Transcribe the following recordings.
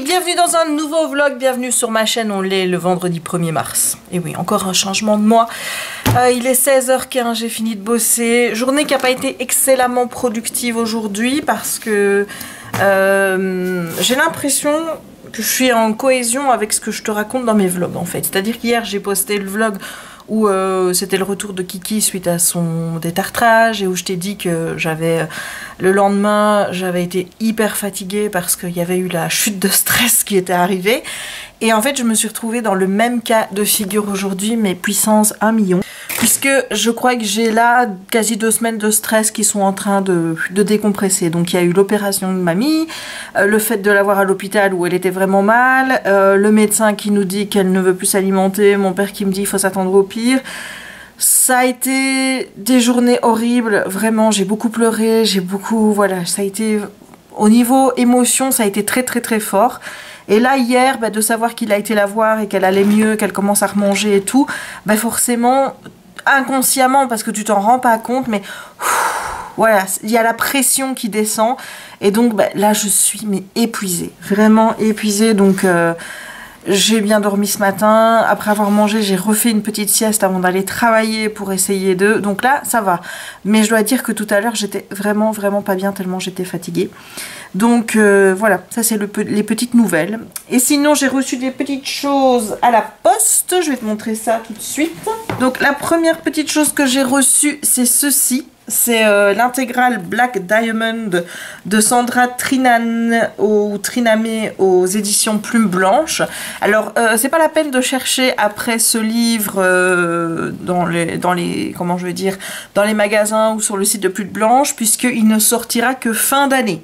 bienvenue dans un nouveau vlog, bienvenue sur ma chaîne, on l'est le vendredi 1er mars. Et oui, encore un changement de mois. Il est 16h15, j'ai fini de bosser. Journée qui n'a pas été excellemment productive aujourd'hui parce que j'ai l'impression que je suis en cohésion avec ce que je te raconte dans mes vlogs en fait. C'est-à-dire qu'hier j'ai posté le vlog où c'était le retour de Kiki suite à son détartrage et où je t'ai dit que j'avais le lendemain j'avais été hyper fatiguée parce qu'il y avait eu la chute de stress qui était arrivée et en fait je me suis retrouvée dans le même cas de figure aujourd'hui, mais puissance 1 million, puisque je crois que j'ai là quasi 2 semaines de stress qui sont en train de décompresser. Donc il y a eu l'opération de mamie, le fait de l'avoir à l'hôpital où elle était vraiment mal, le médecin qui nous dit qu'elle ne veut plus s'alimenter, mon père qui me dit qu'il faut s'attendre au pire. Ça a été des journées horribles, vraiment j'ai beaucoup pleuré, voilà, ça a été, au niveau émotion, ça a été très fort. Et là hier, de savoir qu'il a été la voir et qu'elle allait mieux, qu'elle commence à remanger et tout, forcément, inconsciemment, parce que tu t'en rends pas compte, mais voilà, il y a la pression qui descend. Et donc là je suis épuisée, vraiment épuisée, donc j'ai bien dormi ce matin. Après avoir mangé, j'ai refait une petite sieste avant d'aller travailler pour essayer de... Donc là, ça va. Mais je dois dire que tout à l'heure, j'étais vraiment pas bien tellement j'étais fatiguée. Donc voilà, ça c'est les petites nouvelles. Et sinon, j'ai reçu des petites choses à la poste. Je vais te montrer ça tout de suite. Donc la première petite chose que j'ai reçue, c'est ceci. C'est l'intégrale Black Diamond de Sandra Triname aux éditions Plume Blanche. Alors c'est pas la peine de chercher après ce livre dans les comment je veux dire, dans les magasins ou sur le site de Plume Blanche, puisqu'il ne sortira que fin d'année.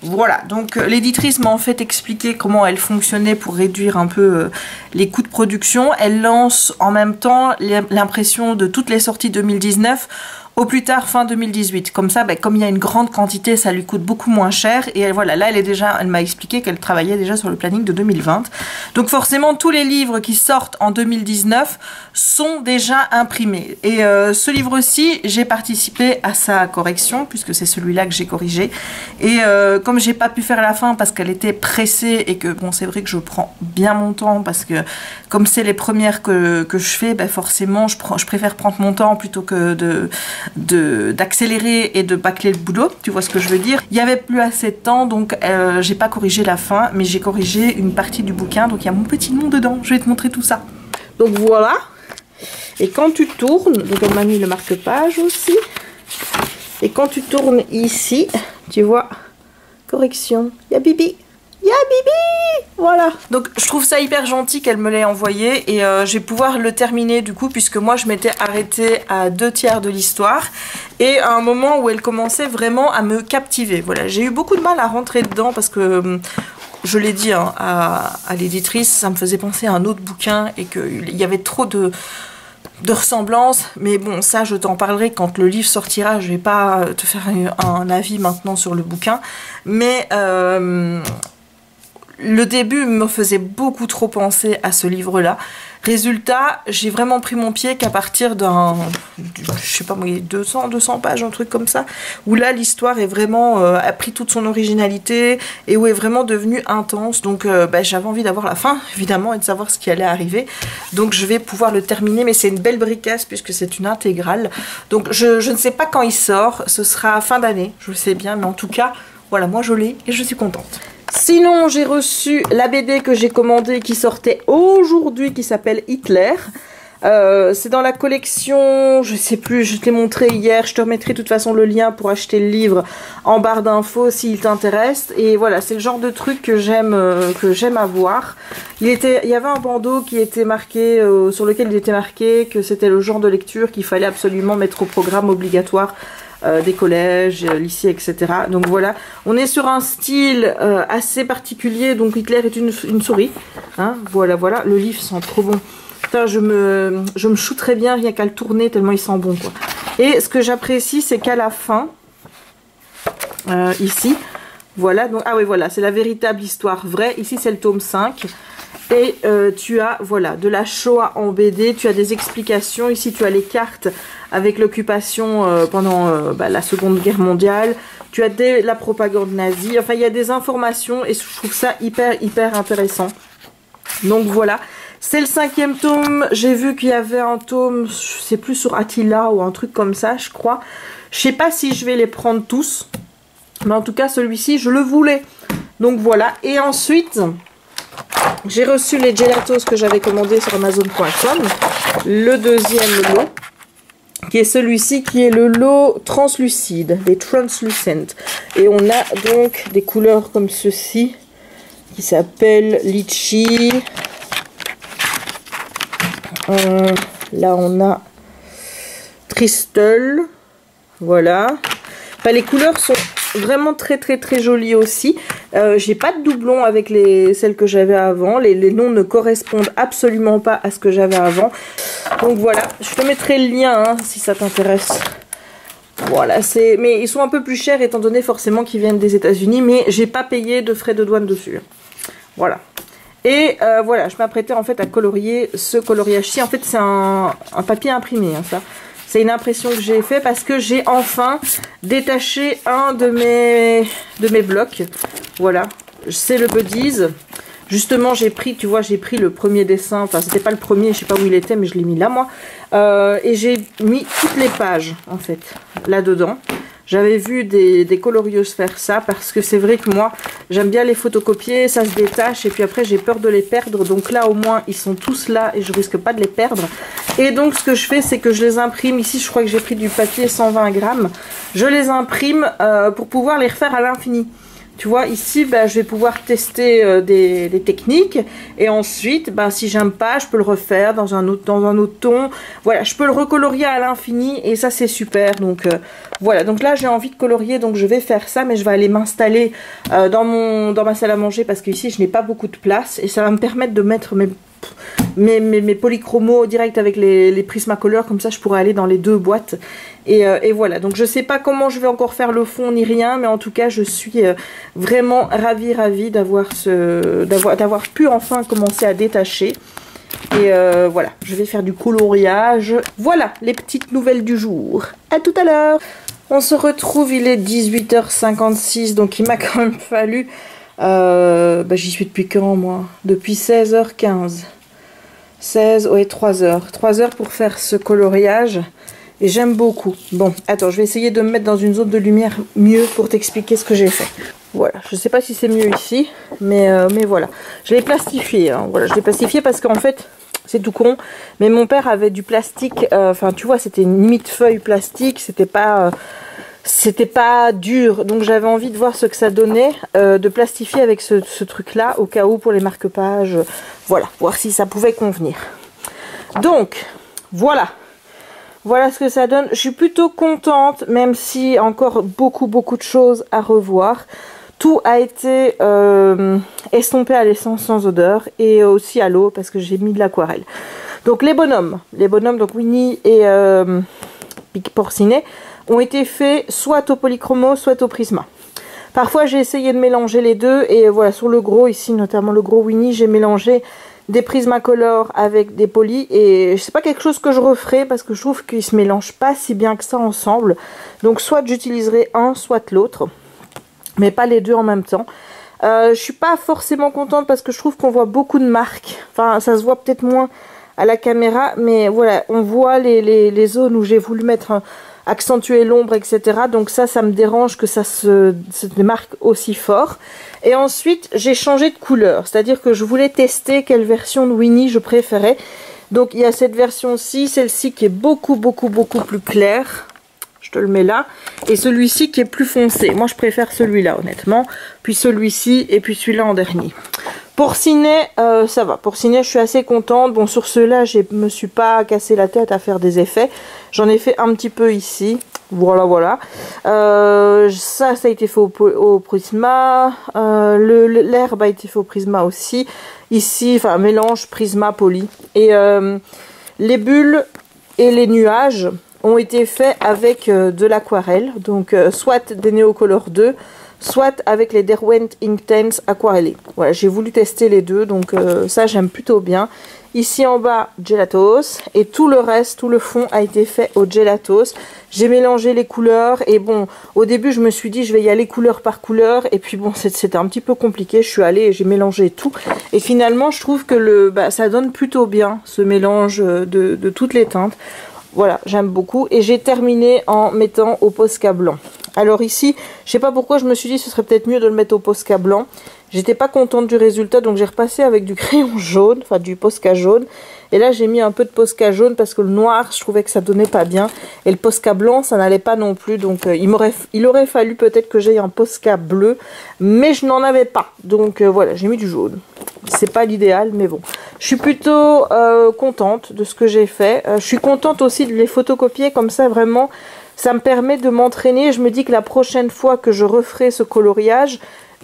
Voilà, donc l'éditrice m'a en fait expliqué comment elle fonctionnait pour réduire un peu les coûts de production. Elle lance en même temps l'impression de toutes les sorties 2019 au plus tard fin 2018. Comme ça, comme il y a une grande quantité, ça lui coûte beaucoup moins cher. Et voilà, là, elle m'a expliqué qu'elle travaillait déjà sur le planning de 2020. Donc forcément, tous les livres qui sortent en 2019 sont déjà imprimés. Et ce livre-ci, j'ai participé à sa correction, puisque c'est celui-là que j'ai corrigé. Et comme j'ai pas pu faire la fin parce qu'elle était pressée et que, bon, c'est vrai que je prends bien mon temps parce que, comme c'est les premières que je fais, forcément, je préfère prendre mon temps plutôt que d'accélérer et de bâcler le boulot, tu vois ce que je veux dire. Il n'y avait plus assez de temps, donc j'ai pas corrigé la fin, mais j'ai corrigé une partie du bouquin, donc il y a mon petit nom dedans. Je vais te montrer tout ça. Donc voilà. Et quand tu tournes, donc elle m'a mis le marque-page aussi, et quand tu tournes ici, tu vois, correction, il y a Bibi. Voilà, donc je trouve ça hyper gentil qu'elle me l'ait envoyé et je vais pouvoir le terminer du coup, puisque moi je m'étais arrêtée à 2/3 de l'histoire et à un moment où elle commençait vraiment à me captiver. Voilà, j'ai eu beaucoup de mal à rentrer dedans parce que je l'ai dit à l'éditrice, ça me faisait penser à un autre bouquin et qu'il y avait trop de ressemblances, mais bon, ça je t'en parlerai quand le livre sortira. Je vais pas te faire un avis maintenant sur le bouquin, mais le début me faisait beaucoup trop penser à ce livre-là. Résultat, j'ai vraiment pris mon pied qu'à partir d'un, je sais pas moi, 200 pages, un truc comme ça, où là l'histoire est vraiment a pris toute son originalité et où est vraiment devenue intense. Donc j'avais envie d'avoir la fin évidemment et de savoir ce qui allait arriver. Donc je vais pouvoir le terminer, mais c'est une belle bricasse puisque c'est une intégrale. Donc je ne sais pas quand il sort, ce sera fin d'année, je le sais bien, mais en tout cas voilà, moi je l'ai et je suis contente. Sinon, j'ai reçu la BD que j'ai commandée qui sortait aujourd'hui, qui s'appelle Hitler. C'est dans la collection, je sais plus, je te l'ai montré hier, je te remettrai de toute façon le lien pour acheter le livre en barre d'infos s'il t'intéresse. Et voilà, c'est le genre de truc que j'aime avoir. Il y avait un bandeau qui était marqué, sur lequel il était marqué que c'était le genre de lecture qu'il fallait absolument mettre au programme obligatoire des collèges, lycées, etc. Donc voilà, on est sur un style assez particulier. Donc Hitler est une souris, hein, voilà, le livre sent trop bon. Putain, je me shooterais bien rien qu'à le tourner tellement il sent bon, quoi. Et ce que j'apprécie, c'est qu'à la fin, ici, voilà, donc, ah oui, voilà, c'est la véritable histoire vraie. Ici, c'est le tome 5. Et tu as, voilà, de la Shoah en BD, tu as des explications. Ici, tu as les cartes avec l'occupation pendant la Seconde Guerre mondiale. Tu as la propagande nazie. Enfin, il y a des informations et je trouve ça hyper intéressant. Donc voilà. C'est le 5e tome. J'ai vu qu'il y avait un tome, c'est plus sur Attila ou un truc comme ça, je crois. Je sais pas si je vais les prendre tous. Mais en tout cas, celui-ci, je le voulais. Donc voilà. Et ensuite, j'ai reçu les gelatos que j'avais commandés sur Amazon.com. Le deuxième lot, qui est celui-ci, qui est le lot translucide, des translucent. Et on a donc des couleurs comme ceci, qui s'appellent litchi. Là, on a Tristle. Voilà. Enfin, les couleurs sont vraiment très jolies aussi. J'ai pas de doublon avec celles que j'avais avant. Les noms ne correspondent absolument pas à ce que j'avais avant. Donc voilà, je te mettrai le lien hein, si ça t'intéresse. Voilà, mais ils sont un peu plus chers étant donné forcément qu'ils viennent des États-Unis, mais j'ai pas payé de frais de douane dessus. Voilà. Et voilà, je m'apprêtais en fait à colorier ce coloriage-ci. En fait, c'est un papier imprimé, hein, ça. C'est une impression que j'ai fait parce que j'ai enfin détaché un de mes blocs. Voilà, c'est le Buddies. Justement, j'ai pris, tu vois, j'ai pris le premier dessin. Enfin, c'était pas le premier, je sais pas où il était, mais je l'ai mis là, moi. Et j'ai mis toutes les pages, en fait, là-dedans. J'avais vu des colorieuses faire ça parce que c'est vrai que moi, j'aime bien les photocopier, ça se détache et puis après j'ai peur de les perdre. Donc là au moins ils sont tous là et je risque pas de les perdre. Et donc ce que je fais c'est que je les imprime. Ici je crois que j'ai pris du papier 120 grammes. Je les imprime pour pouvoir les refaire à l'infini. Tu vois, ici, bah, je vais pouvoir tester des techniques. Et ensuite, bah, si j'aime pas, je peux le refaire dans un autre ton. Voilà, je peux le recolorier à l'infini. Et ça, c'est super. Donc, voilà. Donc là, j'ai envie de colorier. Donc, je vais faire ça. Mais je vais aller m'installer dans ma salle à manger. Parce qu'ici, je n'ai pas beaucoup de place. Et ça va me permettre de mettre mes polychromos direct avec les Prismacolor. Comme ça, je pourrais aller dans les deux boîtes. Et voilà, donc je sais pas comment je vais encore faire le fond ni rien, mais en tout cas je suis vraiment ravie d'avoir pu enfin commencer à détacher. Et voilà, je vais faire du coloriage. Voilà les petites nouvelles du jour. À tout à l'heure. On se retrouve, il est 18h56, donc il m'a quand même fallu... j'y suis depuis quand moi? Depuis 16h15. 3 heures. 3 heures pour faire ce coloriage. Et j'aime beaucoup. Bon, attends, je vais essayer de me mettre dans une zone de lumière mieux pour t'expliquer ce que j'ai fait. Voilà, je sais pas si c'est mieux ici, mais voilà. Je l'ai plastifié, hein. Voilà, je l'ai plastifié parce qu'en fait, c'est tout con, mais mon père avait du plastique, enfin tu vois, c'était une limite feuille plastique, c'était pas dur, donc j'avais envie de voir ce que ça donnait, de plastifier avec ce truc-là, au cas où pour les marque-pages, voilà, voir si ça pouvait convenir. Donc, voilà. Voilà ce que ça donne. Je suis plutôt contente, même si encore beaucoup de choses à revoir. Tout a été estompé à l'essence sans odeur et aussi à l'eau parce que j'ai mis de l'aquarelle. Donc les bonhommes, donc Winnie et Pic Porcinet, ont été faits soit au polychromo, soit au prisma. Parfois j'ai essayé de mélanger les deux et voilà, sur le gros ici, notamment le gros Winnie, j'ai mélangé des Prismacolor avec des polis et c'est pas quelque chose que je referai parce que je trouve qu'ils se mélangent pas si bien que ça ensemble. Donc soit j'utiliserai un, soit l'autre, mais pas les deux en même temps. Je suis pas forcément contente parce que je trouve qu'on voit beaucoup de marques. Enfin, ça se voit peut-être moins à la caméra, mais voilà, on voit les zones où j'ai voulu mettre accentuer l'ombre, etc. Donc ça me dérange que ça se démarque aussi fort. Et ensuite, j'ai changé de couleur. C'est-à-dire que je voulais tester quelle version de Winnie je préférais. Donc il y a cette version-ci, celle-ci qui est beaucoup plus claire. Je te le mets là. Et celui-ci qui est plus foncé. Moi, je préfère celui-là, honnêtement. Puis celui-ci et puis celui-là en dernier. Porcinet, ça va. Porcinet, je suis assez contente. Bon, sur ceux-là, je me suis pas cassé la tête à faire des effets. J'en ai fait un petit peu ici. Voilà. Ça a été fait au Prisma. L'herbe a été fait au Prisma aussi. Ici, enfin, mélange Prisma Poly. Et les bulles et les nuages ont été faits avec de l'aquarelle. Donc, soit des Neocolor 2, soit avec les Derwent Inktense aquarellés. Voilà, j'ai voulu tester les deux, donc ça j'aime plutôt bien. Ici en bas, Gelatos, et tout le reste, tout le fond a été fait au Gelatos. J'ai mélangé les couleurs, et bon, au début je me suis dit je vais y aller couleur par couleur, et puis bon, c'était un petit peu compliqué, je suis allée et j'ai mélangé tout. Et finalement, je trouve que ça donne plutôt bien, ce mélange de toutes les teintes. Voilà, j'aime beaucoup. Et j'ai terminé en mettant au Posca blanc. Alors ici, je sais pas pourquoi je me suis dit ce serait peut-être mieux de le mettre au Posca blanc. J'étais pas contente du résultat, donc j'ai repassé avec du crayon jaune, enfin du Posca jaune. Et là, j'ai mis un peu de Posca jaune parce que le noir, je trouvais que ça donnait pas bien. Et le Posca blanc, ça n'allait pas non plus. Donc il aurait fallu peut-être que j'aie un Posca bleu, mais je n'en avais pas. Donc voilà, j'ai mis du jaune. C'est pas l'idéal, mais bon. Je suis plutôt contente de ce que j'ai fait. Je suis contente aussi de les photocopier comme ça, vraiment. Ça me permet de m'entraîner. Je me dis que la prochaine fois que je referai ce coloriage,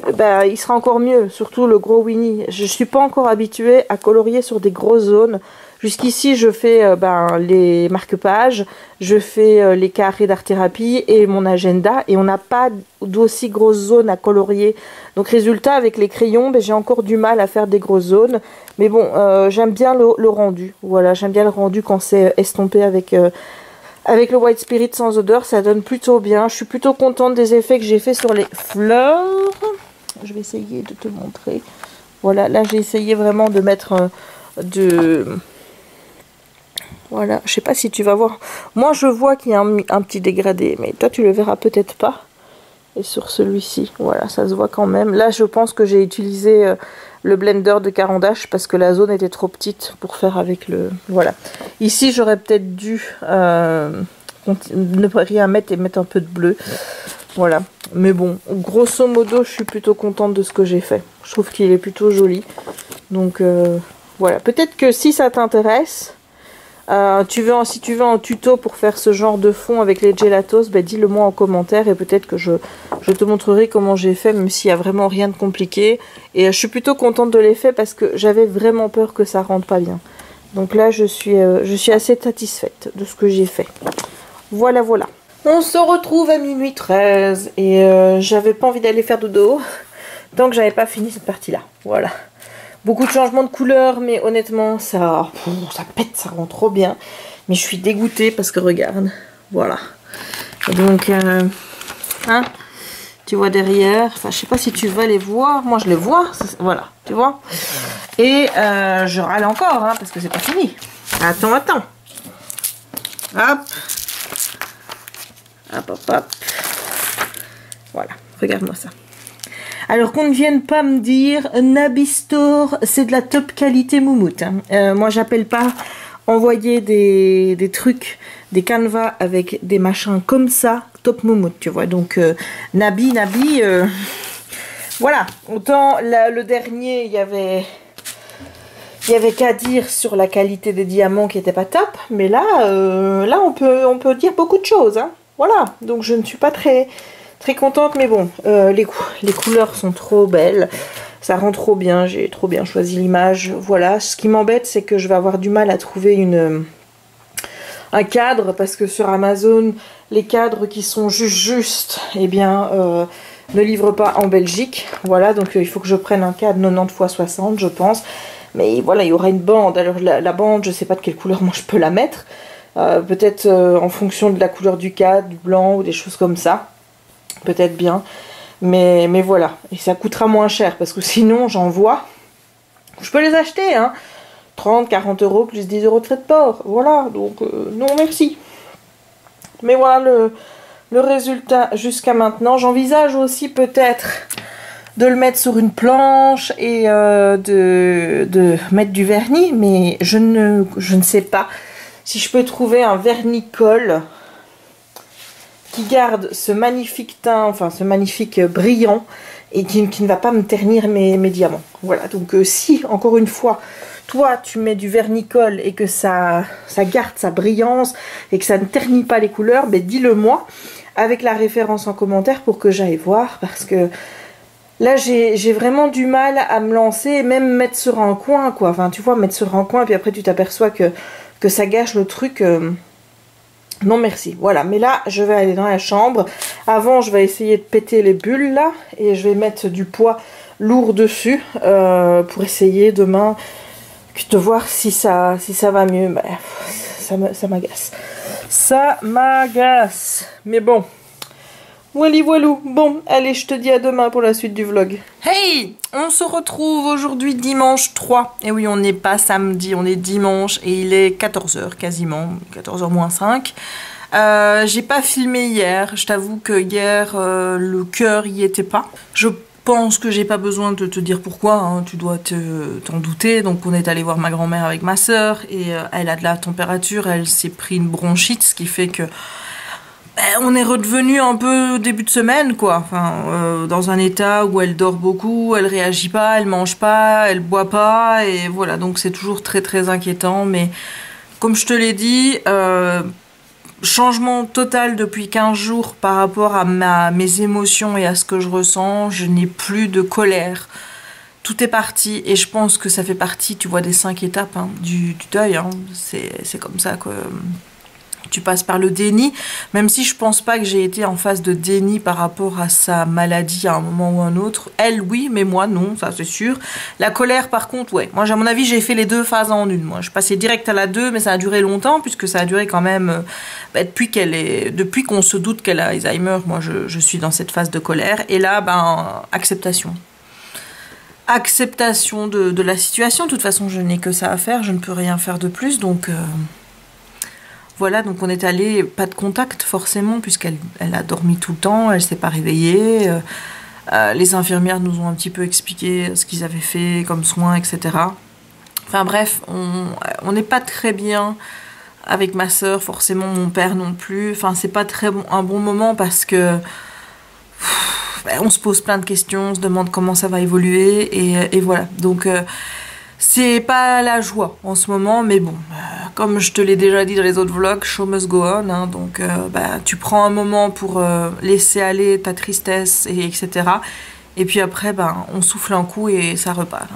il sera encore mieux. Surtout le gros Winnie. Je ne suis pas encore habituée à colorier sur des grosses zones. Jusqu'ici, je fais les marque-pages, je fais les carrés d'art-thérapie et mon agenda. Et on n'a pas d'aussi grosses zones à colorier. Donc résultat, avec les crayons, j'ai encore du mal à faire des grosses zones. Mais bon, j'aime bien le rendu. Voilà, j'aime bien le rendu quand c'est estompé avec le White Spirit sans odeur. Ça donne plutôt bien. Je suis plutôt contente des effets que j'ai fait sur les fleurs. Je vais essayer de te montrer. Voilà, là j'ai essayé vraiment de mettre Voilà, je sais pas si tu vas voir. Moi, je vois qu'il y a un petit dégradé, mais toi, tu le verras peut-être pas. Et sur celui-ci, voilà, ça se voit quand même. Là, je pense que j'ai utilisé le blender de Caran d'Ache parce que la zone était trop petite pour faire avec le... Voilà. Ici, j'aurais peut-être dû ne rien mettre et mettre un peu de bleu. Voilà. Mais bon, grosso modo, je suis plutôt contente de ce que j'ai fait. Je trouve qu'il est plutôt joli. Donc, voilà. Peut-être que si ça t'intéresse... si tu veux un tuto pour faire ce genre de fond avec les gelatos, dis-le moi en commentaire et peut-être que je te montrerai comment j'ai fait, même s'il n'y a vraiment rien de compliqué. Et je suis plutôt contente de l'effet parce que j'avais vraiment peur que ça rentre pas bien. Donc là, je suis assez satisfaite de ce que j'ai fait. Voilà, voilà. On se retrouve à minuit 13 et j'avais pas envie d'aller faire dodo tant que j'avais pas fini cette partie-là. Voilà. Beaucoup de changements de couleur, mais honnêtement, ça pète, ça rend trop bien. Mais je suis dégoûtée parce que regarde, voilà. Et donc, tu vois derrière, enfin, je sais pas si tu vas les voir. Moi, je les vois, voilà, tu vois. Et je râle encore, parce que c'est pas fini. Attends. Hop. Hop. Voilà, regarde-moi ça. Alors qu'on ne vienne pas me dire Nabi Store, c'est de la top qualité moumoute. Moi, j'appelle pas envoyer des trucs, des canevas avec des machins comme ça, top moumoute, tu vois. Donc, Nabi, voilà. Autant le dernier, il y avait qu'à dire sur la qualité des diamants qui n'était pas top. Mais là, on peut dire beaucoup de choses. Voilà. Donc, je ne suis pas très contente, mais bon, les couleurs sont trop belles, ça rend trop bien, j'ai trop bien choisi l'image. Voilà, ce qui m'embête, c'est que je vais avoir du mal à trouver un cadre, parce que sur Amazon, les cadres qui sont juste, eh bien, ne livrent pas en Belgique. Voilà, donc il faut que je prenne un cadre 90 x 60, je pense. Mais voilà, il y aura une bande. Alors la bande, je sais pas de quelle couleur moi je peux la mettre. Peut-être en fonction de la couleur du cadre, du blanc ou des choses comme ça. Peut-être bien, mais voilà, et ça coûtera moins cher parce que sinon j'en vois, je peux les acheter 30, 40 euros plus 10 euros de frais de port, voilà, donc non merci. Mais voilà le résultat jusqu'à maintenant. J'envisage aussi peut-être de le mettre sur une planche et de mettre du vernis, mais je ne sais pas si je peux trouver un vernis-colle qui garde ce magnifique teint, enfin ce magnifique brillant, et qui ne va pas me ternir mes diamants. Voilà, donc si, encore une fois, toi tu mets du vernis-colle et que ça garde sa brillance, et que ça ne ternit pas les couleurs, dis-le moi, avec la référence en commentaire pour que j'aille voir, parce que là j'ai vraiment du mal à me lancer, et même mettre sur un coin, quoi. Enfin tu vois, mettre sur un coin, et puis après tu t'aperçois que ça gâche le truc... Non merci, voilà. Mais là, je vais aller dans la chambre. Avant, je vais essayer de péter les bulles là. Et je vais mettre du poids lourd dessus pour essayer demain de voir si ça va mieux. Bah, ça m'agace. Ça m'agace. Mais bon. Wally voilou. Bon, allez, je te dis à demain pour la suite du vlog. Hey, on se retrouve aujourd'hui dimanche 3. Et oui, on n'est pas samedi, on est dimanche et il est 14 h quasiment, 14 h moins 5. J'ai pas filmé hier, je t'avoue que hier, le cœur y était pas. Je pense que j'ai pas besoin de te dire pourquoi, hein, tu dois t'en douter. Donc on est allé voir ma grand-mère avec ma soeur et elle a de la température, elle s'est pris une bronchite, ce qui fait que on est redevenu un peu début de semaine, quoi. Enfin, dans un état où elle dort beaucoup, elle réagit pas, elle mange pas, elle boit pas, et voilà. Donc c'est toujours très très inquiétant. Mais comme je te l'ai dit, changement total depuis 15 jours par rapport à mes émotions et à ce que je ressens. Je n'ai plus de colère. Tout est parti et je pense que ça fait partie, tu vois, des 5 étapes hein, du deuil. Hein. C'est comme ça que tu passes par le déni, même si je pense pas que j'ai été en phase de déni par rapport à sa maladie à un moment ou un autre. Elle, oui, mais moi, non, ça c'est sûr. La colère, par contre, ouais. Moi, à mon avis, j'ai fait les deux phases en une. Moi, je passais direct à la 2, mais ça a duré longtemps, puisque ça a duré quand même depuis qu'on se doute qu'elle a Alzheimer. Moi, je suis dans cette phase de colère. Et là, ben, acceptation. Acceptation de la situation. De toute façon, je n'ai que ça à faire. Je ne peux rien faire de plus, donc... Voilà, donc on est allé, pas de contact forcément, puisqu'elle a dormi tout le temps, elle s'est pas réveillée. Les infirmières nous ont un petit peu expliqué ce qu'ils avaient fait comme soins, etc. Enfin bref, on n'est pas très bien avec ma soeur, forcément mon père non plus. Enfin, c'est pas un bon moment parce que on se pose plein de questions, on se demande comment ça va évoluer, et voilà. Donc... c'est pas la joie en ce moment, mais bon, comme je te l'ai déjà dit dans les autres vlogs, show must go on, hein, donc tu prends un moment pour laisser aller ta tristesse, etc. Et puis après, on souffle un coup et ça repart.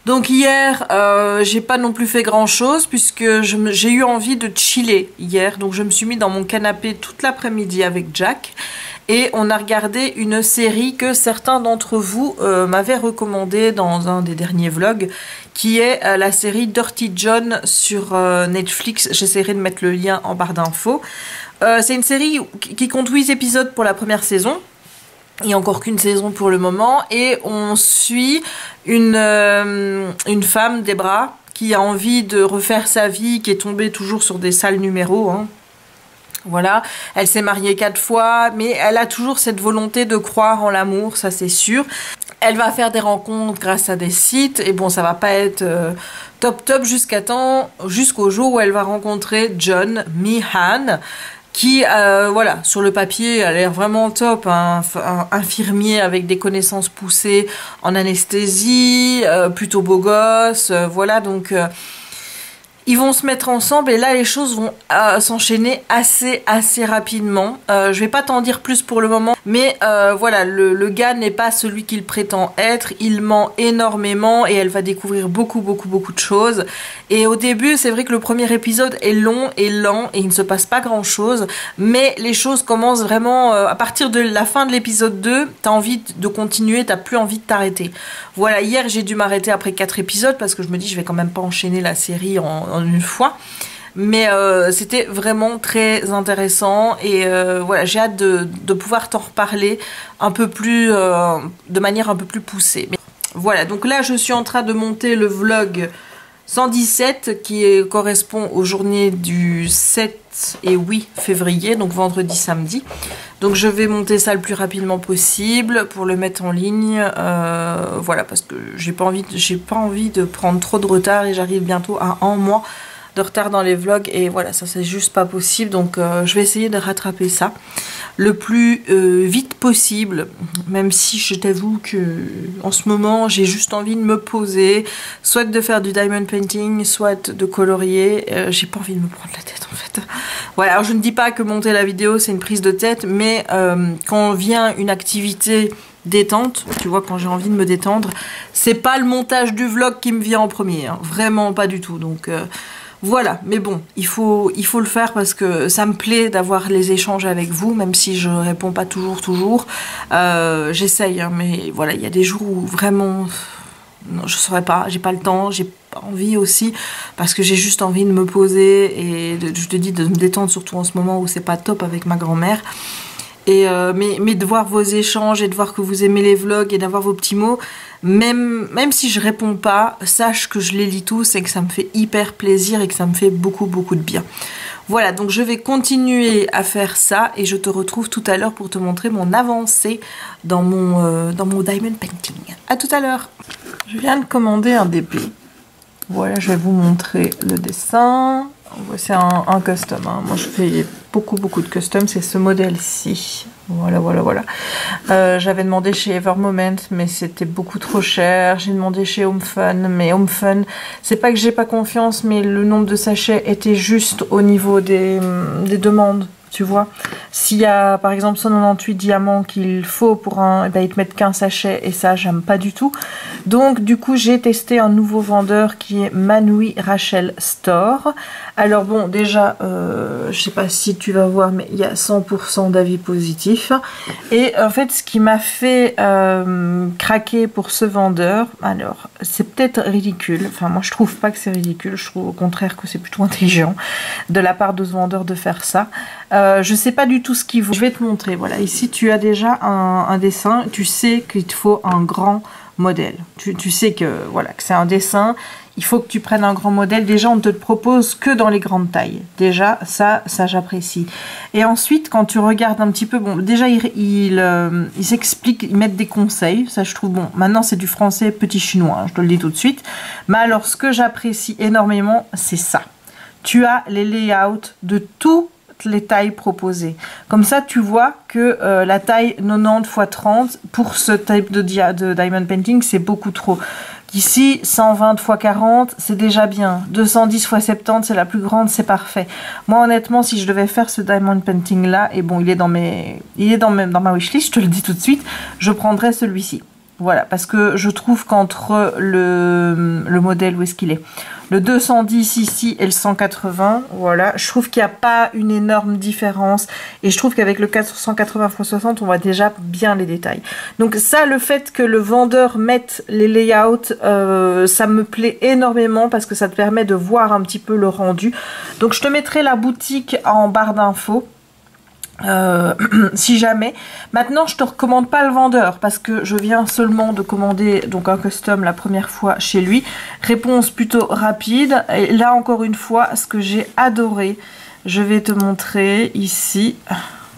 Donc hier, j'ai pas non plus fait grand chose puisque j'ai eu envie de chiller hier, donc je me suis mis dans mon canapé toute l'après-midi avec Jack. Et on a regardé une série que certains d'entre vous m'avaient recommandée dans un des derniers vlogs, qui est la série Dirty John sur Netflix. J'essaierai de mettre le lien en barre d'infos. C'est une série qui compte 8 épisodes pour la première saison. Il n'y a encore qu'une saison pour le moment. Et on suit une femme, Debra, qui a envie de refaire sa vie, qui est tombée toujours sur des sales numéros, hein. Voilà, elle s'est mariée 4 fois, mais elle a toujours cette volonté de croire en l'amour, ça c'est sûr. Elle va faire des rencontres grâce à des sites, et bon, ça va pas être top jusqu'au jour où elle va rencontrer John Meehan, qui, voilà, sur le papier, a l'air vraiment top, hein, un infirmier avec des connaissances poussées en anesthésie, plutôt beau gosse, voilà, donc... ils vont se mettre ensemble et là les choses vont s'enchaîner assez rapidement. Je vais pas t'en dire plus pour le moment, mais voilà, le gars n'est pas celui qu'il prétend être, il ment énormément et elle va découvrir beaucoup de choses. Et au début, c'est vrai que le premier épisode est long et lent et il ne se passe pas grand chose, mais les choses commencent vraiment, à partir de la fin de l'épisode 2, t'as envie de continuer, t'as plus envie de t'arrêter. Voilà, hier j'ai dû m'arrêter après 4 épisodes parce que je me dis je vais quand même pas enchaîner la série en une fois, mais c'était vraiment très intéressant et voilà, j'ai hâte de pouvoir t'en reparler un peu plus de manière un peu plus poussée. Mais voilà, donc là je suis en train de monter le vlog 117 qui correspond aux journées du 7 et 8 février, donc vendredi, samedi. Donc je vais monter ça le plus rapidement possible pour le mettre en ligne, voilà, parce que j'ai pas envie de prendre trop de retard et j'arrive bientôt à 1 mois de retard dans les vlogs et voilà, ça c'est juste pas possible, donc je vais essayer de rattraper ça le plus vite possible, même si je t'avoue que en ce moment j'ai juste envie de me poser, soit de faire du diamond painting, soit de colorier. J'ai pas envie de me prendre la tête en fait. Voilà, alors je ne dis pas que monter la vidéo c'est une prise de tête, mais quand vient une activité détente, tu vois, quand j'ai envie de me détendre, c'est pas le montage du vlog qui me vient en premier, hein, vraiment pas du tout, donc Voilà, mais bon, il faut le faire parce que ça me plaît d'avoir les échanges avec vous, même si je réponds pas toujours. J'essaye, hein, mais voilà, il y a des jours où vraiment, non, je saurais pas, j'ai pas le temps, j'ai pas envie aussi, parce que j'ai juste envie de me poser et je te dis de me détendre, surtout en ce moment où c'est pas top avec ma grand-mère. Et mais de voir vos échanges et de voir que vous aimez les vlogs et d'avoir vos petits mots, même si je réponds pas, sache que je les lis tous et que ça me fait hyper plaisir et que ça me fait beaucoup de bien. Voilà, donc je vais continuer à faire ça et je te retrouve tout à l'heure pour te montrer mon avancée dans mon diamond painting. À tout à l'heure. Je viens de commander un DP. Voilà, je vais vous montrer le dessin. C'est un custom, hein. Moi je fais beaucoup de custom, c'est ce modèle-ci. Voilà. J'avais demandé chez Evermoment, mais c'était beaucoup trop cher. J'ai demandé chez HomeFun, mais HomeFun, c'est pas que j'ai pas confiance, mais le nombre de sachets était juste au niveau des demandes. Tu vois, s'il y a par exemple 198 diamants qu'il faut pour un, ben, ils te mettent qu'un sachet et ça j'aime pas du tout. Donc du coup j'ai testé un nouveau vendeur qui est Manoui Rachel Store. Alors bon, déjà je sais pas si tu vas voir, mais il y a 100% d'avis positifs. Et en fait ce qui m'a fait craquer pour ce vendeur, alors c'est peut-être ridicule, enfin moi je trouve pas que c'est ridicule, je trouve au contraire que c'est plutôt intelligent de la part de ce vendeur de faire ça. Je sais pas du tout ce qu'il vaut. Je vais te montrer. Voilà, ici tu as déjà un dessin. Tu sais qu'il te faut un grand modèle. Tu sais que voilà que c'est un dessin. Il faut que tu prennes un grand modèle. Déjà, on ne te le propose que dans les grandes tailles. Déjà, ça j'apprécie. Et ensuite, quand tu regardes un petit peu, bon, déjà ils s'expliquent, ils mettent des conseils. Ça, je trouve bon. Maintenant, c'est du français petit chinois. Hein, je te le dis tout de suite. Mais alors, ce que j'apprécie énormément, c'est ça. Tu as les layouts de tout les tailles proposées. Comme ça, tu vois que la taille 90 x 30 pour ce type de diamond painting, c'est beaucoup trop. Ici, 120 x 40, c'est déjà bien. 210 x 70, c'est la plus grande, c'est parfait. Moi, honnêtement, si je devais faire ce diamond painting là, et bon, il est dans ma wishlist, je te le dis tout de suite, je prendrais celui-ci. Voilà, parce que je trouve qu'entre le modèle, où est-ce qu'il est, le 210 ici et le 180, voilà, je trouve qu'il n'y a pas une énorme différence. Et je trouve qu'avec le 480 x 60, on voit déjà bien les détails. Donc ça, le fait que le vendeur mette les layouts, ça me plaît énormément parce que ça te permet de voir un petit peu le rendu. Donc je te mettrai la boutique en barre d'infos. Si jamais. Maintenant, je te recommande pas le vendeur parce que je viens seulement de commander donc un custom la première fois chez lui. Réponse plutôt rapide. Et là, encore une fois, ce que j'ai adoré, je vais te montrer ici.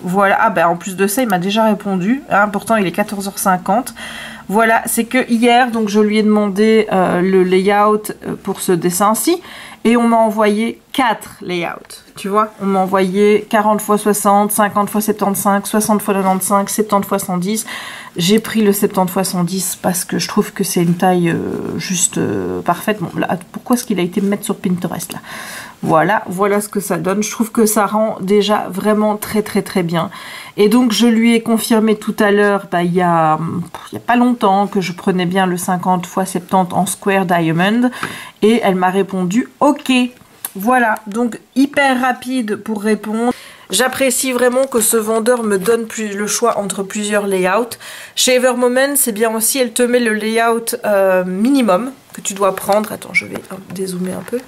Voilà. Ah ben en plus de ça, il m'a déjà répondu. Hein, pourtant, il est 14h50. Voilà, c'est que hier, donc je lui ai demandé le layout pour ce dessin-ci. Et on m'a envoyé 4 layouts, tu vois. On m'a envoyé 40 x 60, 50 x 75, 60 x 95, 70 x 110. J'ai pris le 70 x 110 parce que je trouve que c'est une taille juste parfaite. Bon, là, pourquoi est-ce qu'il a été me mettre sur Pinterest, là? Voilà ce que ça donne. Je trouve que ça rend déjà vraiment très bien. Et donc je lui ai confirmé tout à l'heure, bah, il y a pas longtemps, que je prenais bien le 50 x 70 en square diamond. Et elle m'a répondu ok. Voilà, donc hyper rapide pour répondre. J'apprécie vraiment que ce vendeur me donne le choix entre plusieurs layouts. Chez Evermoment, c'est bien aussi, elle te met le layout minimum que tu dois prendre. Attends, je vais dézoomer un peu.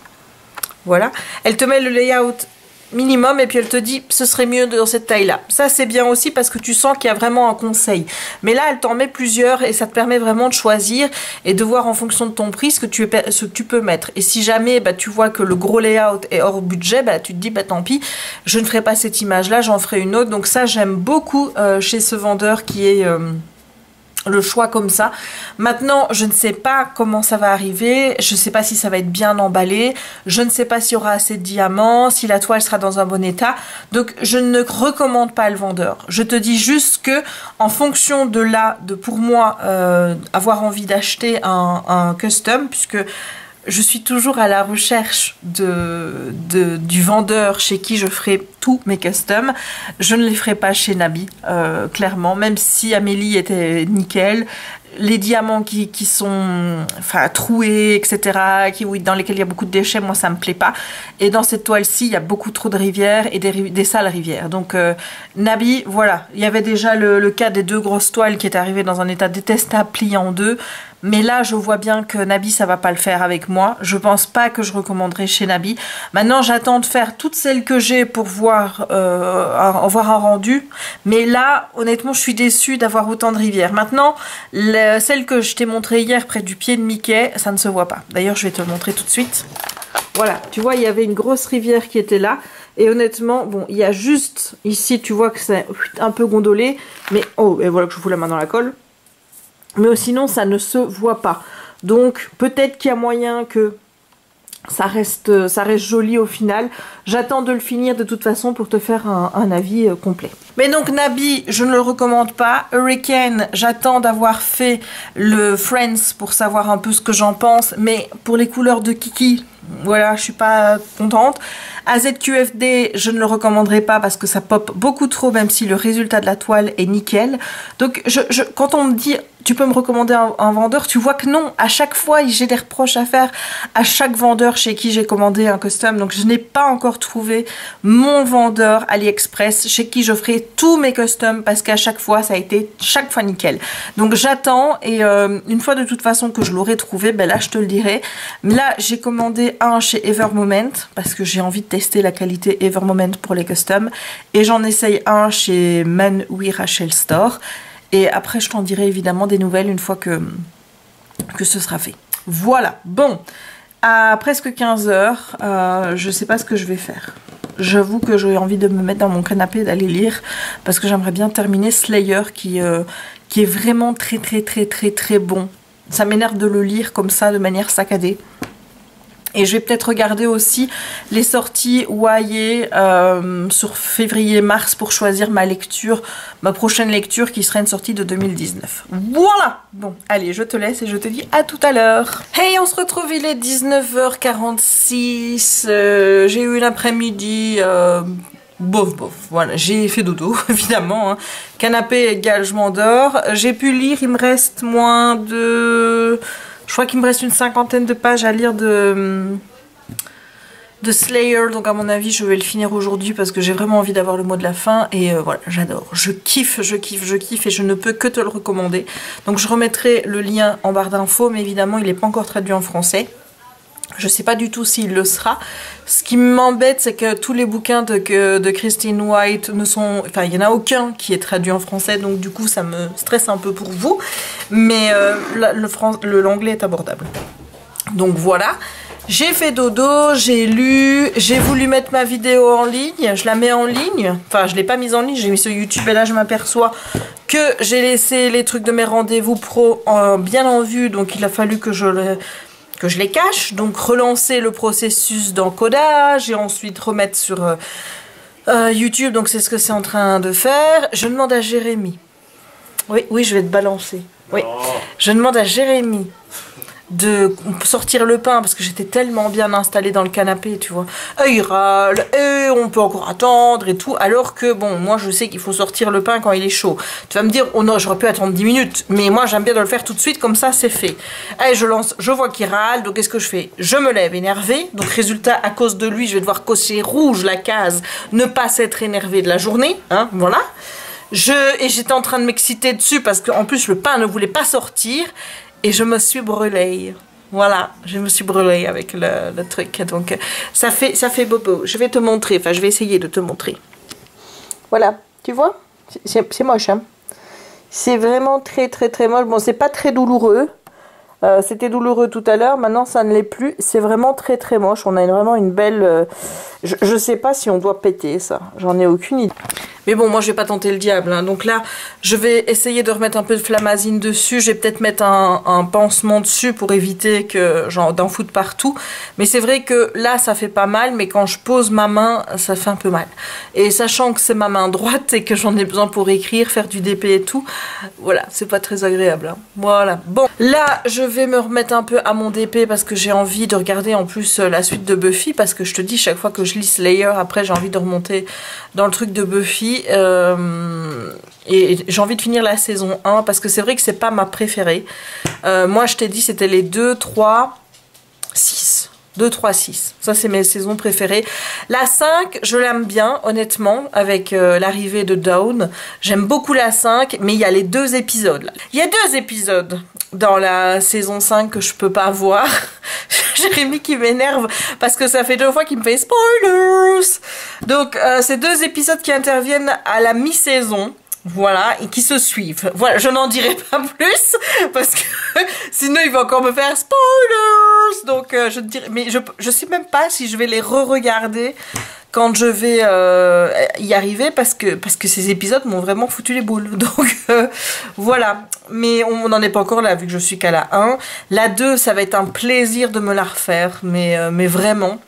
Voilà, elle te met le layout minimum et puis elle te dit ce serait mieux dans cette taille là. Ça c'est bien aussi parce que tu sens qu'il y a vraiment un conseil. Mais là elle t'en met plusieurs et ça te permet vraiment de choisir et de voir en fonction de ton prix ce que tu peux mettre. Et si jamais bah, tu vois que le gros layout est hors budget, bah, tu te dis bah tant pis, je ne ferai pas cette image là, j'en ferai une autre. Donc ça j'aime beaucoup chez ce vendeur qui est... le choix comme ça. Maintenant, je ne sais pas comment ça va arriver. Je ne sais pas si ça va être bien emballé. Je ne sais pas s'il y aura assez de diamants, si la toile sera dans un bon état. Donc, je ne recommande pas le vendeur. Je te dis juste que, en fonction de pour moi, avoir envie d'acheter un custom, puisque je suis toujours à la recherche du vendeur chez qui je ferai tous mes customs. Je ne les ferai pas chez Nabi, clairement. Même si Amélie était nickel, les diamants qui sont troués, etc., dans lesquels il y a beaucoup de déchets, moi ça me plaît pas. Et dans cette toile-ci, il y a beaucoup trop de rivières et des sales rivières. Donc Nabi, voilà, il y avait déjà le cas des 2 grosses toiles qui étaient arrivées dans un état détestable, pliées en 2. Mais là, je vois bien que Nabi, ça va pas le faire avec moi. Je pense pas que je recommanderais chez Nabi. Maintenant, j'attends de faire toutes celles que j'ai pour voir un rendu. Mais là, honnêtement, je suis déçue d'avoir autant de rivières. Maintenant, celle que je t'ai montrée hier près du pied de Mickey, ça ne se voit pas. D'ailleurs, je vais te le montrer tout de suite. Voilà, tu vois, il y avait une grosse rivière qui était là. Et honnêtement, bon, il y a juste ici, tu vois que c'est un peu gondolé. Mais, oh, et voilà que je fous la main dans la colle. Mais sinon, ça ne se voit pas. Donc, peut-être qu'il y a moyen que ça reste joli au final. J'attends de le finir de toute façon pour te faire un avis complet. Mais donc, Nabi, je ne le recommande pas. Hurricane, j'attends d'avoir fait le Friends pour savoir un peu ce que j'en pense. Mais pour les couleurs de Kiki, voilà, je suis pas contente. AZQFD, je ne le recommanderai pas parce que ça pop beaucoup trop, même si le résultat de la toile est nickel. Donc, quand on me dit, tu peux me recommander un vendeur, tu vois que non. À chaque fois, j'ai des reproches à faire à chaque vendeur chez qui j'ai commandé un custom. Donc, je n'ai pas encore trouvé mon vendeur AliExpress chez qui je ferai tous mes customs parce qu'à chaque fois, ça a été chaque fois nickel. Donc, j'attends et une fois de toute façon que je l'aurai trouvé, ben là, je te le dirai. Mais là, j'ai commandé un chez Evermoment parce que j'ai envie de tester la qualité Evermoment pour les customs. Et j'en essaye un chez Manui Rachel Store. Et après, je t'en dirai évidemment des nouvelles une fois que ce sera fait. Voilà. Bon, à presque 15 heures, je sais pas ce que je vais faire. J'avoue que j'ai envie de me mettre dans mon canapé et d'aller lire parce que j'aimerais bien terminer Slayer qui est vraiment très bon. Ça m'énerve de le lire comme ça de manière saccadée. Et je vais peut-être regarder aussi les sorties YA sur février-mars pour choisir ma prochaine lecture qui sera une sortie de 2019. Voilà. Bon, allez, je te laisse et je te dis à tout à l'heure. Hey, on se retrouve, il est 19h46. J'ai eu l'après-midi... bof, voilà, j'ai fait dodo, évidemment. Hein. Canapé égale, je m'endors. J'ai pu lire, il me reste moins de... Je crois qu'il me reste une 50aine de pages à lire de Slayer, donc à mon avis je vais le finir aujourd'hui parce que j'ai vraiment envie d'avoir le mot de la fin et voilà, j'adore, je kiffe et je ne peux que te le recommander. Donc je remettrai le lien en barre d'infos, mais évidemment il n'est pas encore traduit en français. Je sais pas du tout s'il le sera. Ce qui m'embête, c'est que tous les bouquins de Christine White ne sont... Enfin, il n'y en a aucun qui est traduit en français, donc du coup, ça me stresse un peu pour vous. Mais l'anglais est abordable. Donc voilà. J'ai fait dodo, j'ai lu, j'ai voulu mettre ma vidéo en ligne. Je la mets en ligne. Enfin, je ne l'ai pas mise en ligne, j'ai mis sur YouTube et là, je m'aperçois que j'ai laissé les trucs de mes rendez-vous pro bien en vue. Donc, il a fallu que je les cache, donc relancer le processus d'encodage et ensuite remettre sur YouTube, donc c'est ce que c'est en train de faire. Je demande à Jérémy, oui, je vais te balancer, oui, je demande à Jérémy de sortir le pain parce que j'étais tellement bien installée dans le canapé, tu vois. Et il râle, et on peut encore attendre et tout, alors que bon, moi je sais qu'il faut sortir le pain quand il est chaud. Tu vas me dire, oh non, j'aurais pu attendre 10 minutes, mais moi j'aime bien de le faire tout de suite, comme ça c'est fait. Et je lance, je vois qu'il râle, donc qu'est-ce que je fais? Je me lève énervée, donc résultat, à cause de lui, je vais devoir cocher rouge la case, ne pas s'être énervé de la journée, hein, voilà. Et j'étais en train de m'exciter dessus parce qu'en plus le pain ne voulait pas sortir. Et je me suis brûlée. Voilà, je me suis brûlée avec le truc. Donc, ça fait bobo. Je vais te montrer. Enfin, je vais essayer de te montrer. Voilà, tu vois? C'est moche, hein? C'est vraiment très moche. Bon, c'est pas très douloureux. C'était douloureux tout à l'heure. Maintenant, ça ne l'est plus. C'est vraiment très moche. On a vraiment une belle... Je sais pas si on doit péter ça. J'en ai aucune idée. Mais bon, moi je vais pas tenter le diable, hein. Donc là, je vais essayer de remettre un peu de flamazine dessus. Je vais peut-être mettre un pansement dessus pour éviter que d'en foutre partout. Mais c'est vrai que là, ça fait pas mal, mais quand je pose ma main, ça fait un peu mal. Et sachant que c'est ma main droite et que j'en ai besoin pour écrire, faire du DP et tout, voilà, c'est pas très agréable, hein. Voilà. Bon, là, je vais me remettre un peu à mon DP parce que j'ai envie de regarder en plus la suite de Buffy, parce que je te dis, chaque fois que je lis Slayer. Après, j'ai envie de remonter dans le truc de Buffy. Et j'ai envie de finir la saison 1 parce que c'est vrai que c'est pas ma préférée. Moi, je t'ai dit, c'était les 2, 3, 6. 2, 3, 6. Ça, c'est mes saisons préférées. La 5, je l'aime bien, honnêtement, avec l'arrivée de Dawn. J'aime beaucoup la 5, mais il y a les 2 épisodes. Là. Il y a 2 épisodes dans la saison 5 que je peux pas voir. Jérémy qui m'énerve parce que ça fait 2 fois qu'il me fait spoilers. Donc, c'est 2 épisodes qui interviennent à la mi-saison. Voilà, et qui se suivent. Voilà, je n'en dirai pas plus, parce que sinon il va encore me faire spoilers. Donc je dirais, mais je sais même pas si je vais les re-regarder quand je vais y arriver, parce que ces épisodes m'ont vraiment foutu les boules. Donc voilà, mais on n'en est pas encore là, vu que je suis qu'à la 1. La 2, ça va être un plaisir de me la refaire, mais vraiment.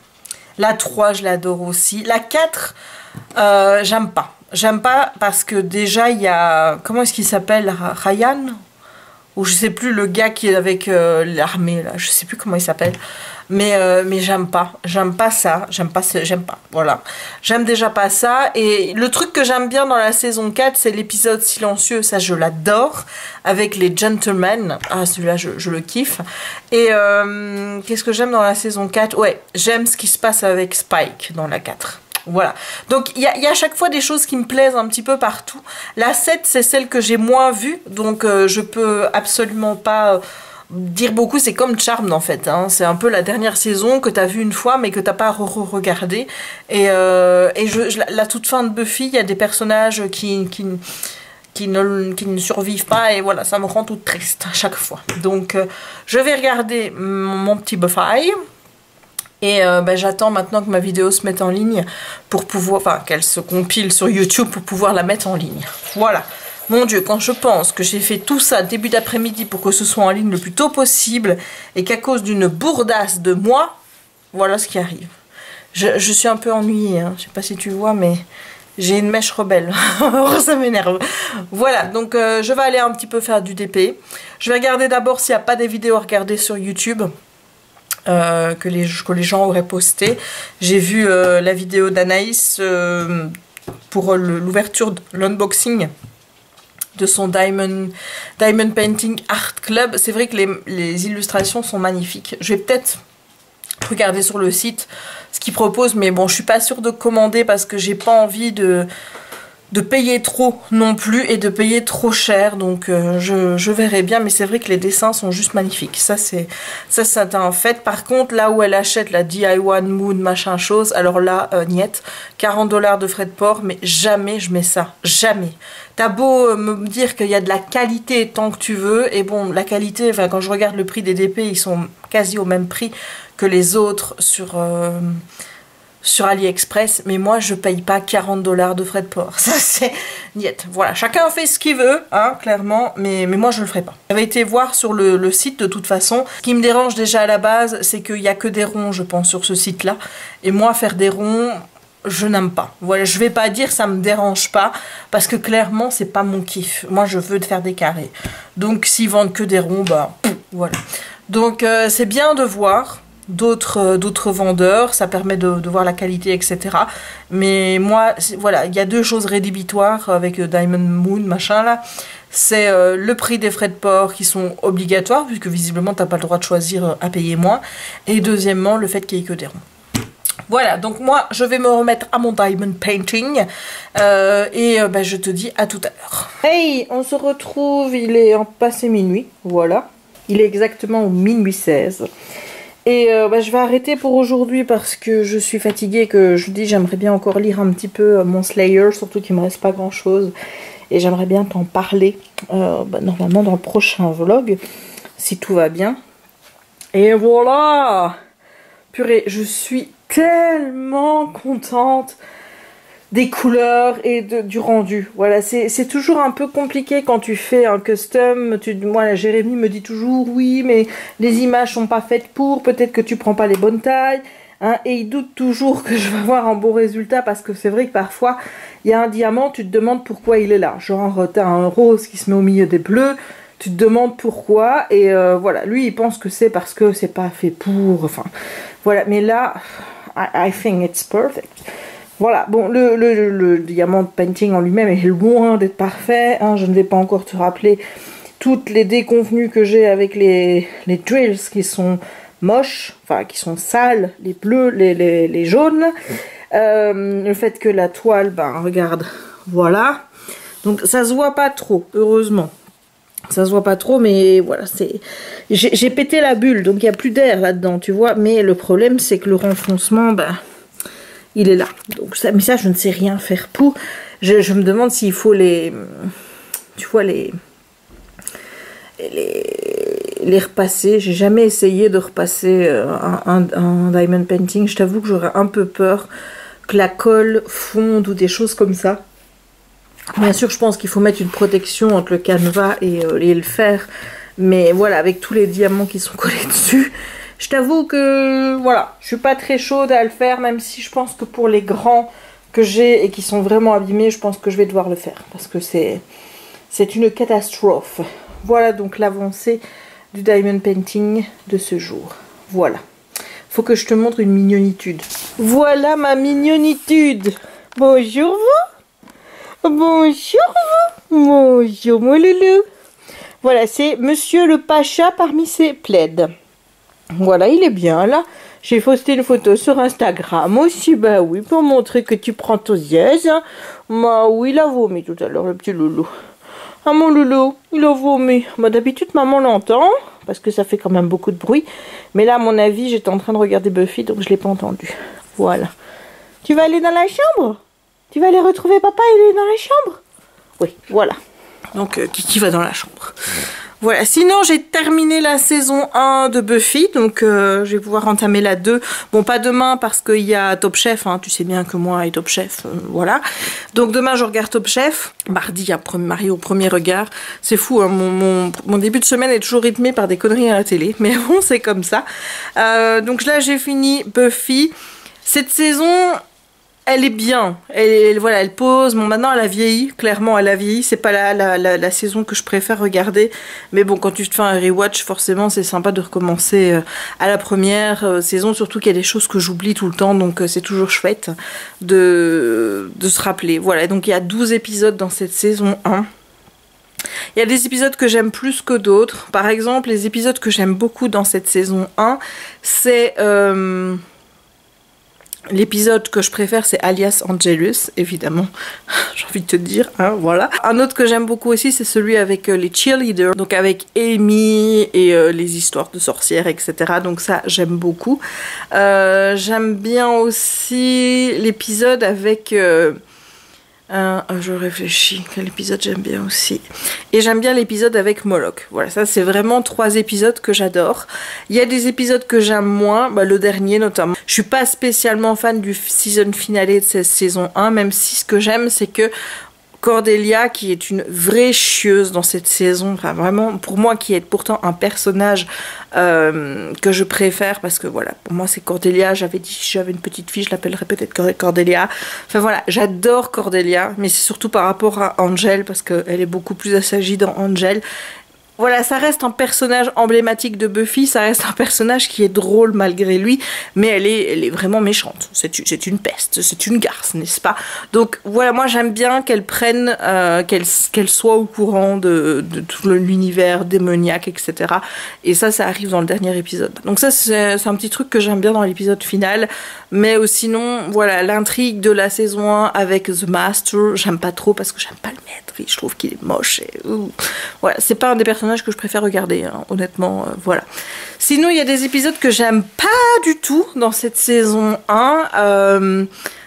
La 3, je l'adore aussi. La 4, j'aime pas. J'aime pas parce que déjà il y a... Comment est-ce qu'il s'appelle? Ryan? Ou je sais plus, le gars qui est avec l'armée là. Je sais plus comment il s'appelle. Mais j'aime pas. J'aime pas ça. J'aime pas. Voilà. J'aime déjà pas ça. Et le truc que j'aime bien dans la saison 4, c'est l'épisode silencieux. Ça, je l'adore. Avec les gentlemen. Ah, celui-là, je le kiffe. Et qu'est-ce que j'aime dans la saison 4? Ouais, j'aime ce qui se passe avec Spike dans la 4. Voilà, donc il y a à chaque fois des choses qui me plaisent un petit peu partout. La 7, c'est celle que j'ai moins vue, donc je peux absolument pas dire beaucoup. C'est comme Charmed en fait, hein. C'est un peu la dernière saison que t'as vue une fois mais que t'as pas regardé. Et la toute fin de Buffy, il y a des personnages qui ne survivent pas, et voilà, ça me rend toute triste à chaque fois. Donc je vais regarder mon petit Buffy. Et j'attends maintenant que ma vidéo se mette en ligne pour pouvoir, enfin qu'elle se compile sur YouTube pour pouvoir la mettre en ligne. Voilà. Mon Dieu, quand je pense que j'ai fait tout ça début d'après-midi pour que ce soit en ligne le plus tôt possible et qu'à cause d'une bourdasse de moi, voilà ce qui arrive. Je suis un peu ennuyée, hein. Je sais pas si tu vois, mais j'ai une mèche rebelle. Ça m'énerve. Voilà, donc je vais aller un petit peu faire du DP. Je vais regarder d'abord s'il n'y a pas des vidéos à regarder sur YouTube. Que les gens auraient posté. J'ai vu la vidéo d'Anaïs pour l'ouverture de l'unboxing de son Diamond Painting Art Club. C'est vrai que les illustrations sont magnifiques. Je vais peut-être regarder sur le site ce qu'ils proposent, mais bon, je suis pas sûre de commander parce que j'ai pas envie de payer trop non plus et de payer trop cher, donc je verrai bien, mais c'est vrai que les dessins sont juste magnifiques. Ça c'est un fait. Par contre, là où elle achète la DIY Moon machin chose, alors là niet, 40 $ de frais de port, mais jamais je mets ça, jamais. T'as beau me dire qu'il y a de la qualité tant que tu veux, et bon, la qualité, enfin quand je regarde le prix des DP, ils sont quasi au même prix que les autres sur AliExpress, mais moi je paye pas 40 $ de frais de port. Ça c'est niet. Voilà, chacun fait ce qu'il veut, hein, clairement, mais moi je le ferai pas. J'avais été voir sur le site de toute façon. Ce qui me dérange déjà à la base, c'est qu'il y a que des ronds, je pense, sur ce site-là. Et moi, faire des ronds, je n'aime pas. Voilà, je vais pas dire ça me dérange pas, parce que clairement c'est pas mon kiff. Moi je veux faire des carrés. Donc s'ils vendent que des ronds, bah voilà. Donc c'est bien de voir d'autres vendeurs, ça permet de voir la qualité, etc. Mais moi, voilà, il y a 2 choses rédhibitoires avec Diamond Moon, machin là. C'est le prix des frais de port qui sont obligatoires, puisque visiblement t'as pas le droit de choisir à payer moins. Et deuxièmement, le fait qu'il n'y ait que des ronds. Voilà, donc moi, je vais me remettre à mon Diamond Painting. Je te dis à tout à l'heure. Hey, on se retrouve, il est passé minuit, voilà. Il est exactement au minuit 16. Et je vais arrêter pour aujourd'hui parce que je suis fatiguée, que je dis j'aimerais bien encore lire un petit peu mon Slayer, surtout qu'il me reste pas grand chose. Et j'aimerais bien t'en parler normalement dans le prochain vlog, si tout va bien. Et voilà! Purée, je suis tellement contente des couleurs et du rendu. Voilà, c'est toujours un peu compliqué quand tu fais un custom. Moi, Jérémy me dit toujours, oui, mais les images sont pas faites pour, peut-être que tu prends pas les bonnes tailles. Hein, et il doute toujours que je vais avoir un bon résultat, parce que c'est vrai que parfois, il y a un diamant, tu te demandes pourquoi il est là. Genre, tu as un rose qui se met au milieu des bleus, tu te demandes pourquoi, et voilà, lui, il pense que c'est parce que c'est pas fait pour, enfin, voilà. Mais là, I think it's perfect. Voilà, bon, le diamant painting en lui-même est loin d'être parfait. Hein, je ne vais pas encore te rappeler toutes les déconvenues que j'ai avec les drills qui sont moches, enfin qui sont sales, les bleus, les jaunes. Le fait que la toile, ben regarde, voilà. Donc ça se voit pas trop, heureusement. Ça se voit pas trop, mais voilà, c'est... J'ai pété la bulle, donc il n'y a plus d'air là-dedans, tu vois. Mais le problème, c'est que le renfoncement, ben, il est là. Donc ça, mais ça, je ne sais rien faire pour. Je me demande s'il faut les... Tu vois, les repasser. J'ai jamais essayé de repasser un diamond painting. Je t'avoue que j'aurais un peu peur que la colle fonde ou des choses comme ça. Bien sûr, je pense qu'il faut mettre une protection entre le canevas et le fer. Mais voilà, avec tous les diamants qui sont collés dessus, je t'avoue que voilà, je suis pas très chaude à le faire, même si je pense que pour les grands que j'ai et qui sont vraiment abîmés, je pense que je vais devoir le faire. Parce que c'est une catastrophe. Voilà donc l'avancée du diamond painting de ce jour. Voilà. Faut que je te montre une mignonitude. Voilà ma mignonitude. Bonjour vous. Bonjour vous. Bonjour mon loulou. Voilà, c'est Monsieur le Pacha parmi ses plaids. Voilà, il est bien là. J'ai posté une photo sur Instagram aussi, bah oui, pour montrer que tu prends ton aise. Hein. Bah oui, il a vomi tout à l'heure, le petit loulou. Ah mon loulou, il a vomi. Bah, d'habitude maman l'entend, parce que ça fait quand même beaucoup de bruit. Mais là à mon avis j'étais en train de regarder Buffy, donc je l'ai pas entendu. Voilà. Tu vas aller dans la chambre? Tu vas aller retrouver papa, il est dans la chambre? Oui, voilà. Donc Kiki va dans la chambre. Voilà, sinon j'ai terminé la saison 1 de Buffy, donc je vais pouvoir entamer la 2. Bon, pas demain parce qu'il y a Top Chef, hein, tu sais bien que moi et Top Chef, voilà. Donc demain je regarde Top Chef, mardi il y a Mario au premier regard. C'est fou, hein, mon début de semaine est toujours rythmé par des conneries à la télé, mais bon c'est comme ça. Donc là j'ai fini Buffy. Cette saison... Elle est bien, voilà, elle pose. Bon, maintenant elle a vieilli, clairement elle a vieilli. C'est pas la saison que je préfère regarder, mais bon, quand tu te fais un rewatch, forcément c'est sympa de recommencer à la première saison, surtout qu'il y a des choses que j'oublie tout le temps, donc c'est toujours chouette de se rappeler. Voilà, donc il y a 12 épisodes dans cette saison 1. Il y a des épisodes que j'aime plus que d'autres. Par exemple, les épisodes que j'aime beaucoup dans cette saison 1, c'est... L'épisode que je préfère, c'est Alias Angelus, évidemment, j'ai envie de te dire, hein, voilà. Un autre que j'aime beaucoup aussi, c'est celui avec les cheerleaders, donc avec Amy et les histoires de sorcières, etc. Donc ça, j'aime beaucoup. J'aime bien aussi l'épisode avec... je réfléchis, quel épisode j'aime bien aussi. Et j'aime bien l'épisode avec Moloch. Voilà, ça c'est vraiment 3 épisodes que j'adore. Il y a des épisodes que j'aime moins, bah, le dernier notamment. Je suis pas spécialement fan du season finale de cette saison 1, même si ce que j'aime c'est que Cordelia, qui est une vraie chieuse dans cette saison, enfin vraiment pour moi qui est pourtant un personnage que je préfère, parce que voilà, pour moi c'est Cordelia. J'avais dit si j'avais une petite fille, je l'appellerais peut-être Cordelia. Enfin voilà, j'adore Cordelia, mais c'est surtout par rapport à Angel, parce qu'elle est beaucoup plus assagie dans Angel. Voilà, ça reste un personnage emblématique de Buffy, ça reste un personnage qui est drôle malgré lui, mais elle est vraiment méchante. C'est une peste, c'est une garce, n'est-ce pas? Donc voilà, moi j'aime bien qu'elle prenne, qu'elle soit au courant de tout l'univers démoniaque, etc. Et ça arrive dans le dernier épisode. Donc ça, c'est un petit truc que j'aime bien dans l'épisode final. Mais sinon, voilà, l'intrigue de la saison 1 avec The Master, j'aime pas trop parce que j'aime pas le maître. Je trouve qu'il est moche. Et, voilà, c'est pas un des personnages que je préfère regarder, hein, honnêtement, voilà. Sinon, il y a des épisodes que j'aime pas du tout dans cette saison 1,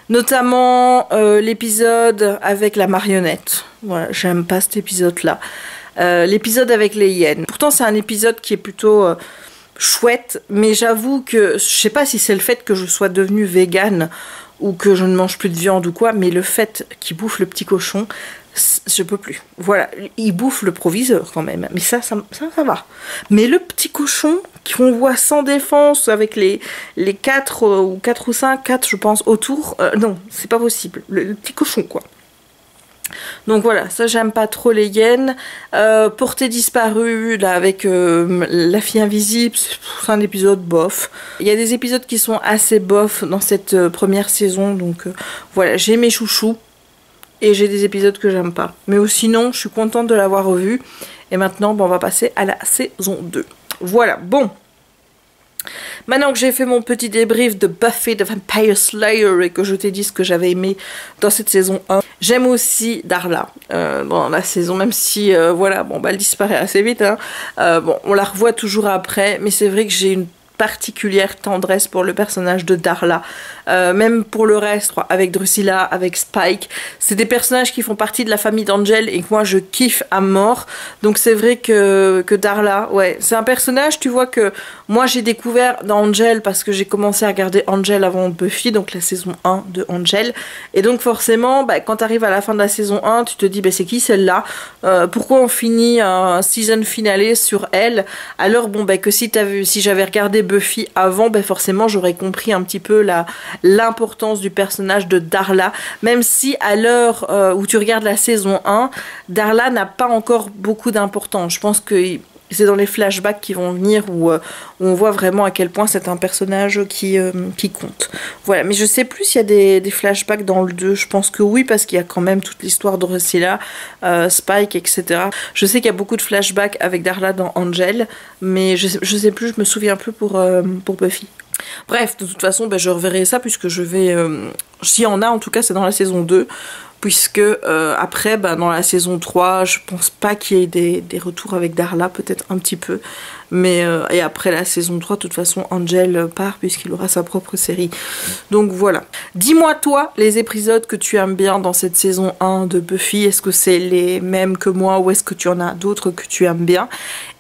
notamment l'épisode avec la marionnette. Voilà, j'aime pas cet épisode-là. L'épisode avec les hyènes. Pourtant, c'est un épisode qui est plutôt... chouette, mais j'avoue que je sais pas si c'est le fait que je sois devenue végane ou que je ne mange plus de viande ou quoi, mais le fait qu'il bouffe le petit cochon, je peux plus. Voilà, il bouffe le proviseur quand même, mais ça va. Mais le petit cochon qu'on voit sans défense avec les 4 ou 4 ou 5, 4 je pense autour, non, c'est pas possible. Le petit cochon quoi. Donc voilà, ça j'aime pas trop les hyènes. Portée disparue, là avec la fille invisible, c'est un épisode bof. Il y a des épisodes qui sont assez bof dans cette première saison, donc voilà, j'ai mes chouchous. Et j'ai des épisodes que j'aime pas. Mais sinon, je suis contente de l'avoir revu. Et maintenant, bon, on va passer à la saison 2. Voilà, bon. Maintenant que j'ai fait mon petit débrief de Buffy the Vampire Slayer et que je t'ai dit ce que j'avais aimé dans cette saison 1, j'aime aussi Darla dans la saison, même si, voilà, bon, bah, elle disparaît assez vite. Hein. Bon, on la revoit toujours après, mais c'est vrai que j'ai une particulière tendresse pour le personnage de Darla, même pour le reste, avec Drusilla, avec Spike, c'est des personnages qui font partie de la famille d'Angel et que moi je kiffe à mort, donc c'est vrai que Darla, ouais, c'est un personnage, tu vois, que moi j'ai découvert dans Angel parce que j'ai commencé à regarder Angel avant Buffy, donc la saison 1 de Angel, et donc forcément, bah, quand t'arrives à la fin de la saison 1, tu te dis, bah, c'est qui celle-là, pourquoi on finit un season finale sur elle, alors bon, bah, que si j'avais regardé Buffy avant, ben forcément j'aurais compris un petit peu l'importance du personnage de Darla, même si à l'heure où tu regardes la saison 1, Darla n'a pas encore beaucoup d'importance. Je pense que c'est dans les flashbacks qui vont venir où on voit vraiment à quel point c'est un personnage qui compte. Voilà, mais je sais plus s'il y a des flashbacks dans le 2, je pense que oui, parce qu'il y a quand même toute l'histoire de Drusilla, Spike, etc. Je sais qu'il y a beaucoup de flashbacks avec Darla dans Angel, mais je sais plus, je me souviens plus pour Buffy. Bref, de toute façon, ben, je reverrai ça puisque je vais... s'il y en a, en tout cas, c'est dans la saison 2. Puisque après, bah, dans la saison 3, je pense pas qu'il y ait des retours avec Darla, peut-être un petit peu. Mais et après la saison 3, de toute façon, Angel part puisqu'il aura sa propre série. Donc voilà. Dis-moi toi, les épisodes que tu aimes bien dans cette saison 1 de Buffy, est-ce que c'est les mêmes que moi ou est-ce que tu en as d'autres que tu aimes bien?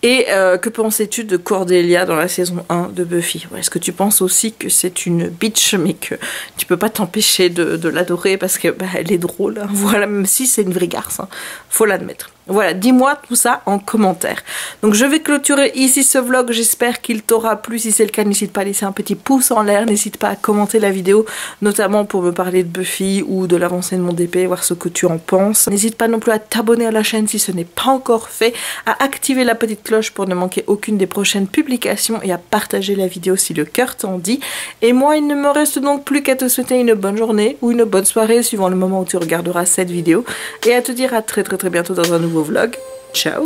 Et que pensais-tu de Cordelia dans la saison 1 de Buffy? Est-ce que tu penses aussi que c'est une bitch mais que tu peux pas t'empêcher de l'adorer parce que bah, elle est drôle, hein. Voilà, même si c'est une vraie garce, hein. Faut l'admettre. Voilà, dis-moi tout ça en commentaire. Donc je vais clôturer ici ce vlog, j'espère qu'il t'aura plu. Si c'est le cas, n'hésite pas à laisser un petit pouce en l'air, n'hésite pas à commenter la vidéo, notamment pour me parler de Buffy ou de l'avancée de mon DP, voir ce que tu en penses. N'hésite pas non plus à t'abonner à la chaîne si ce n'est pas encore fait, à activer la petite cloche pour ne manquer aucune des prochaines publications et à partager la vidéo si le cœur t'en dit. Et moi, il ne me reste donc plus qu'à te souhaiter une bonne journée ou une bonne soirée suivant le moment où tu regarderas cette vidéo et à te dire à très bientôt dans un nouveau vlog. Ciao!